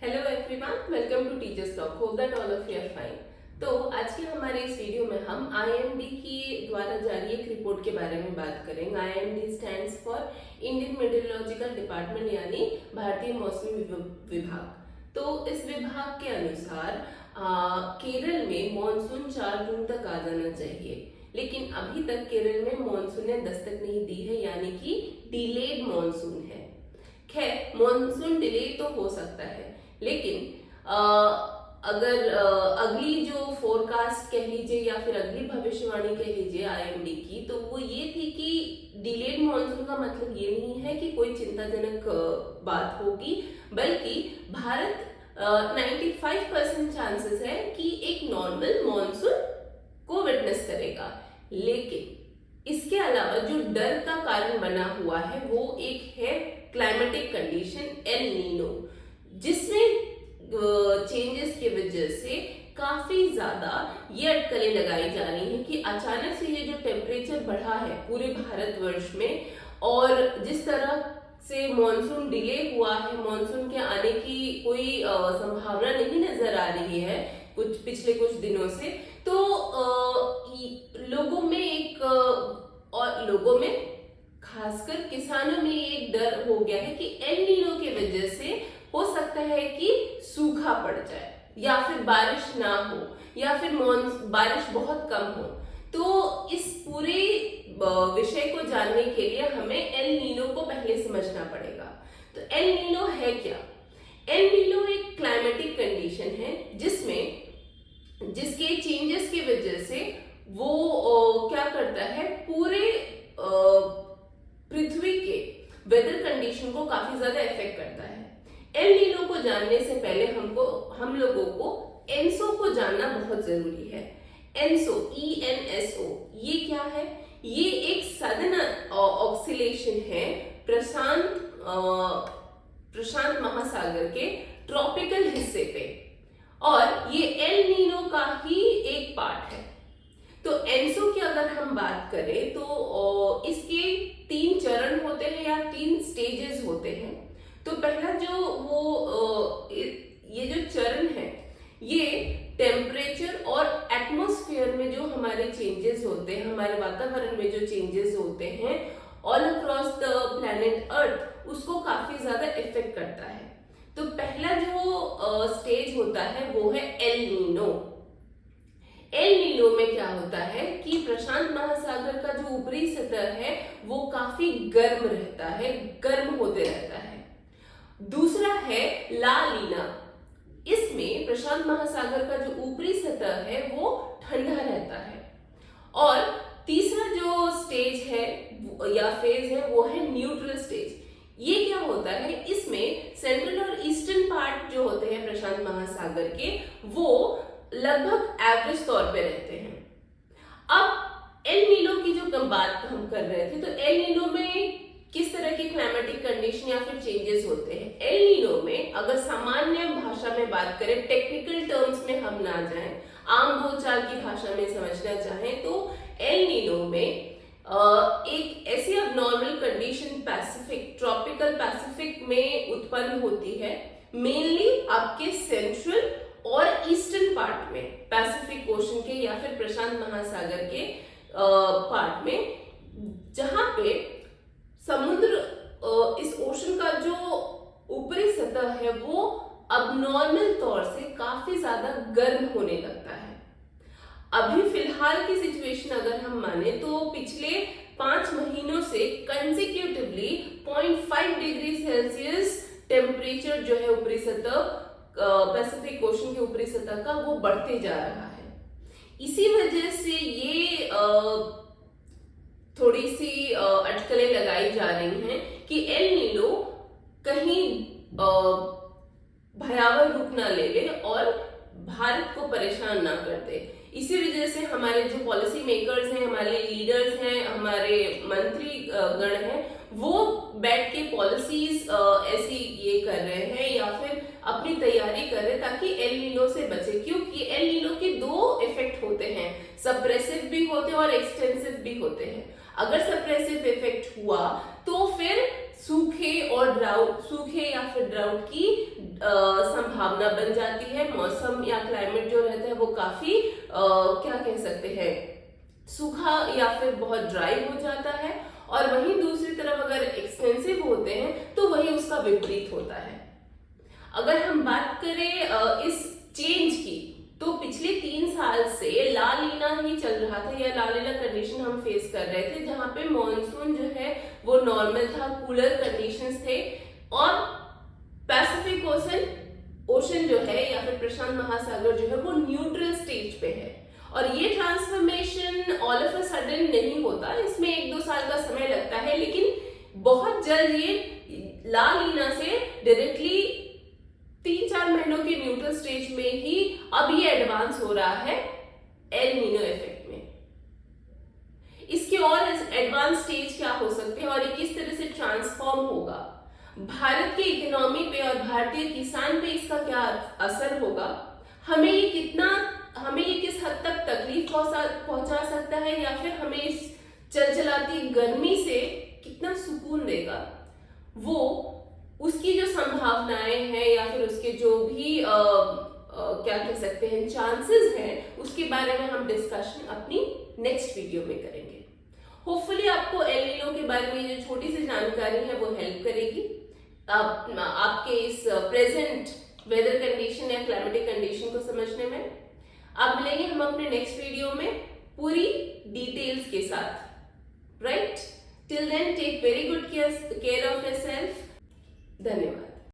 Hello everyone, welcome to teachers talk. Hope that all of you are fine. तो आज के हमारे इस वीडियो में हम आईएमडी की द्वारा जारी एक रिपोर्ट के बारे में बात करेंगे। IMD stands for Indian meteorological department, यानी भारतीय मौसमी विभाग। तो इस विभाग के अनुसार केरल में मॉनसून 4 जून तक आ जाना चाहिए, लेकिन अभी तक केरल में मॉनसून ने दस्तक नहीं दी है, यानी कि डिलेड मॉनसून है। खैर, मॉनसून डिले तो हो सकता है, लेकिन अगर अगली जो फोरकास्ट कह लीजिए या फिर अगली भविष्यवाणी कह लीजिए आईएमडी की, तो वो ये थी कि डिलेड मॉनसून का मतलब ये नहीं है कि कोई चिंताजनक बात होगी, बल्कि भारत 95% चांसेस है कि एक नॉर्मल मॉनसून को विटनेस करेगा। लेकिन इसके अलावा जो डर का कारण बना हुआ है वो एक है क्लाइमेटिक कंडीशन एल नीनो, जिसमें चेंजेस की वजह से काफी ज्यादा ये अटकलें लगाई जा रही हैं कि अचानक से ये जो टेम्परेचर बढ़ा है पूरे भारतवर्ष में, और जिस तरह से मॉनसून डिले हुआ है, मॉनसून के आने की कोई संभावना नहीं नजर आ रही है पिछले कुछ दिनों से, तो लोगों में खासकर किसानों में एक डर हो गया है कि एल नीनो की वजह से हो सकता है कि सूखा पड़ जाए, या फिर बारिश ना हो, या फिर बारिश बहुत कम हो। तो इस पूरे विषय को जानने के लिए हमें एल नीनो को पहले समझना पड़ेगा। तो एल नीनो है क्या? एल नीनो एक क्लाइमेटिक कंडीशन है जिसके चेंजेस की वजह से वो क्या करता है, पूरे पृथ्वी के वेदर कंडीशन को काफी ज्यादा इफेक्ट करता है। एल नीनो को जानने से पहले हम लोगों को एनसो को जानना बहुत जरूरी है। एनसो, ENSO, ये क्या है? ये एक सडन ऑक्सीलेशन है प्रशांत महासागर के ट्रॉपिकल हिस्से पे, और ये एल नीनो का ही एक पार्ट है। तो एनसो की अगर हम बात करें तो इसके 3 चरण होते हैं या 3 स्टेजेस होते हैं। तो पहला ये जो चरण है, ये टेम्परेचर और एटमॉस्फेयर में जो हमारे चेंजेस होते हैं, हमारे वातावरण में जो चेंजेस होते हैं all across the planet earth, उसको काफी ज्यादा इफेक्ट करता है। तो पहला जो स्टेज होता है वो है एल नीनो। एल नीनो में क्या होता है कि प्रशांत महासागर का जो ऊपरी सतह है वो काफी गर्म रहता है, गर्म होते रहता है। दूसरा है ला लीना। इसमें प्रशांत महासागर का जो ऊपरी सतह है वो ठंडा रहता है। और तीसरा जो स्टेज है या फेज है वो है न्यूट्रल स्टेज। ये क्या होता है, इसमें सेंट्रल और ईस्टर्न पार्ट जो होते हैं प्रशांत महासागर के, वो लगभग एवरेज तौर पे रहते हैं। अब एल नीनो की जो बात हम कर रहे थे, तो एल नीनो में किस तरह की क्लाइमेटिक कंडीशन या फिर चेंजेस होते हैं? एल नीनो में अगर सामान्य भाषा में बात करें, टेक्निकल टर्म्स में हम ना जाएं, आम बोलचाल की भाषा में समझना चाहें, तो एल नीनो में एक ऐसी अबनॉर्मल कंडीशन ट्रॉपिकल पैसिफिक में उत्पन्न होती है, मेनली आपके सेंट्रल और ईस्टर्न पार्ट में, पैसिफिक ओशन के या फिर प्रशांत महासागर के पार्ट में, जहां पे समुद्र इस ओशन का जो ऊपरी सतह है वो अबनॉर्मल तौर से काफी ज्यादा गर्म होने लगता है। अभी फिलहाल की सिचुएशन अगर हम माने तो पिछले 5 महीनों से कंसेक्यूटिवली 0.5 डिग्री सेल्सियस टेम्परेचर जो है ऊपरी सतह पैसिफिक ओशन के ऊपरी सतह का वो बढ़ते जा रहा है। इसी वजह से ये थोड़ी सी अटकलें लगाई जा रही हैं कि एल नीनो कहीं भयावह रूप ना ले ले और भारत को परेशान ना कर दे। इसी वजह से हमारे जो पॉलिसी मेकर्स हैं, हमारे लीडर्स हैं, हमारे मंत्री गण हैं, वो बैठ के पॉलिसीज ऐसी ये कर रहे हैं या फिर अपनी तैयारी कर रहे हैं ताकि एल नीनो से बचे। क्योंकि एल नीनो के 2 इफेक्ट होते हैं, सप्रेसिव भी होते हैं और एक्सटेंसिव भी होते हैं। अगर सप्रेसिव इफेक्ट हुआ तो फिर सूखे या फिर ड्राउट की संभावना बन जाती है। मौसम या क्लाइमेट जो रहता है वो काफी क्या कह सकते हैं, सूखा या फिर बहुत ड्राई हो जाता है। और वहीं दूसरी तरफ अगर एक्सटेंसिव होते हैं तो वही उसका विपरीत होता है। अगर हम बात करें इस चेंज की, तो पिछले 3 साल से ला लीना ही चल रहा था, या ला लीना कंडीशन हम फेस कर रहे थे, जहां पे मॉनसून जो है वो नॉर्मल था, कूलर कंडीशंस थे, और पैसिफिक ओशन जो है या फिर प्रशांत महासागर जो है वो न्यूट्रल स्टेज पे है। और ये transformation all of a sudden नहीं होता, इसमें 1-2 साल का समय लगता है, लेकिन बहुत जल्द ये ला लीना से डायरेक्टली 3-4 महीनों के न्यूट्रल स्टेज में ही अब ये एडवांस हो रहा है एल नीनो इफेक्ट में। इसके और एडवांस स्टेज क्या हो सकते हैं और ये किस तरह से ट्रांसफॉर्म होगा, भारत की इकोनॉमी पे और भारतीय किसान पे इसका क्या असर होगा, हमें ये किस हद तक तकलीफ पहुंचा सकता है, या फिर हमें इस चलचलाती गर्मी से कितना सुकून देगा, वो उसकी जो संभावनाएं हैं या फिर उसके जो भी क्या कह सकते हैं चांसेस हैं, उसके बारे में हम डिस्कशन अपनी नेक्स्ट वीडियो में करेंगे। होपफुली आपको एल नीनो के बारे में जो छोटी सी जानकारी है वो हेल्प करेगी आपके इस प्रेजेंट वेदर कंडीशन या क्लाइमेटिक कंडीशन को समझने में। अब मिलेंगे हम अपने नेक्स्ट वीडियो में पूरी डिटेल्स के साथ, right? Till then take very good care of yourself. धन्यवाद।